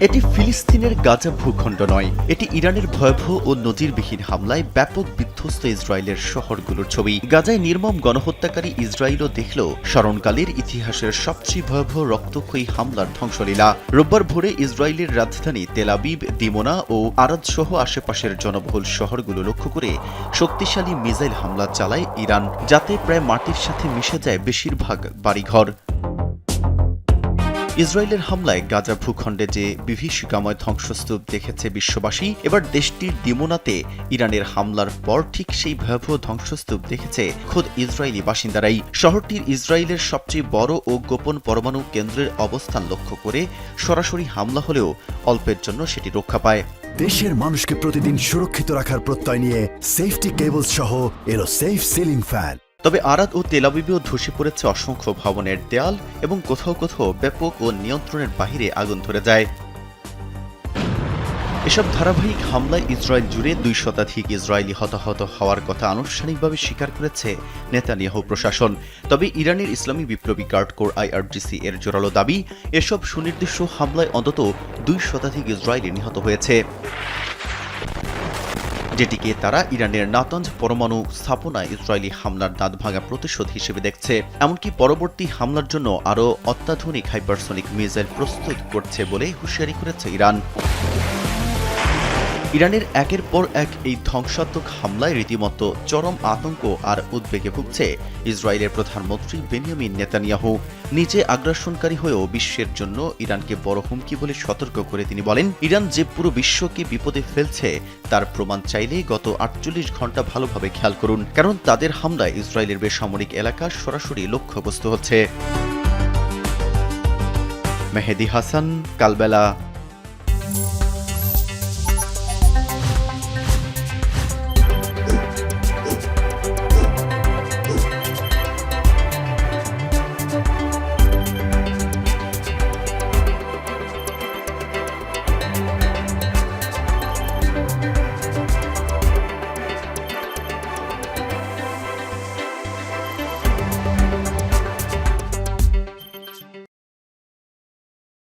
এটি ফিলিস্তিনের গাজা ভূখণ্ড নয়, এটি ইরানের ভয়াবহ ও নজিরবিহীন হামলায় ব্যাপক বিধ্বস্ত ইসরায়েলের শহরগুলোর ছবি। গাজায় নির্মম গণহত্যাকারী ইসরায়েলও দেখল স্মরণকালের ইতিহাসের সবচেয়ে ভয়াবহ রক্তক্ষয়ী হামলার ধ্বংসলীলা। রোববার ভোরে ইসরায়েলের রাজধানী তেল আবিব, দিমোনা ও আরাদ সহ আশেপাশের জনবহুল শহরগুলো লক্ষ্য করে শক্তিশালী মিসাইল হামলা চালায় ইরান, যাতে প্রায় মাটির সাথে মিশে যায় বেশিরভাগ বাড়িঘর। ইসরায়েলের হামলায় গাজা ভূখণ্ডে যে বিভীষিকাময় ধ্বংসস্তূপ দেখেছে বিশ্ববাসী, এবার দেশটির দিমোনাতে ইরানের হামলার পর ঠিক সেই ভয়াবহ ধ্বংসস্তূপ দেখেছে খোদ ইসরায়েলি বাসিন্দারাই। শহরটির ইসরায়েলের সবচেয়ে বড় ও গোপন পরমাণু কেন্দ্রের অবস্থান লক্ষ্য করে সরাসরি হামলা হলেও অল্পের জন্য সেটি রক্ষা পায়। দেশের মানুষকে প্রতিদিন সুরক্ষিত রাখার প্রত্যয় নিয়ে সেফটি কেবলস সহ এলো সেফ সিলিং ফ্যান। তবে আরাদ ও তেল আবিবেও ধসে পড়েছে অসংখ্য ভবনের দেয়াল এবং কোথাও কোথাও ব্যাপক ও নিয়ন্ত্রণের বাহিরে আগুন ধরে যায়। এসব ধারাবাহিক হামলায় ইসরায়েল জুড়ে 2 শতাধিক ইসরায়েলি হতাহত হওয়ার কথা আনুষ্ঠানিকভাবে স্বীকার করেছে নেতানিয়াহু প্রশাসন। তবে ইরানের ইসলামী বিপ্লবী গার্ড কোর IRGC এর জোরালো দাবি, এসব সুনির্দিষ্ট হামলায় অন্তত 2 শতাধিক ইসরায়েলি নিহত হয়েছে, যেটিকে তারা ইরানের নাতানজ পরমাণু স্থাপনায় ইসরায়েলি হামলার দাঁতভাঙা প্রতিশোধ হিসেবে দেখছে। এমনকি পরবর্তী হামলার জন্য আরও অত্যাধুনিক হাইপারসনিক মিসাইল প্রস্তুত করছে বলে হুঁশিয়ারি করেছে ইরান। ইরানের একের পর এক এই ধ্বংসাত্মক হামলায় রীতিমতো চরম আতঙ্ক আর উদ্বেগে ভুগছে ইসরায়েলের প্রধানমন্ত্রী বেনিয়ামিন নেতানিয়াহু। নিজে আগ্রাসনকারী হয়েও বিশ্বের জন্য ইরানকে বড় হুমকি বলে সতর্ক করে তিনি বলেন, ইরান যে পুরো বিশ্বকে বিপদে ফেলছে তার প্রমাণ চাইলে গত 48 ঘন্টা ভালোভাবে খেয়াল করুন, কারণ তাদের হামলায় ইসরায়েলের বেসামরিক এলাকা সরাসরি লক্ষ্যবস্তু হচ্ছে। মেহেদী হাসান, কালবেলা।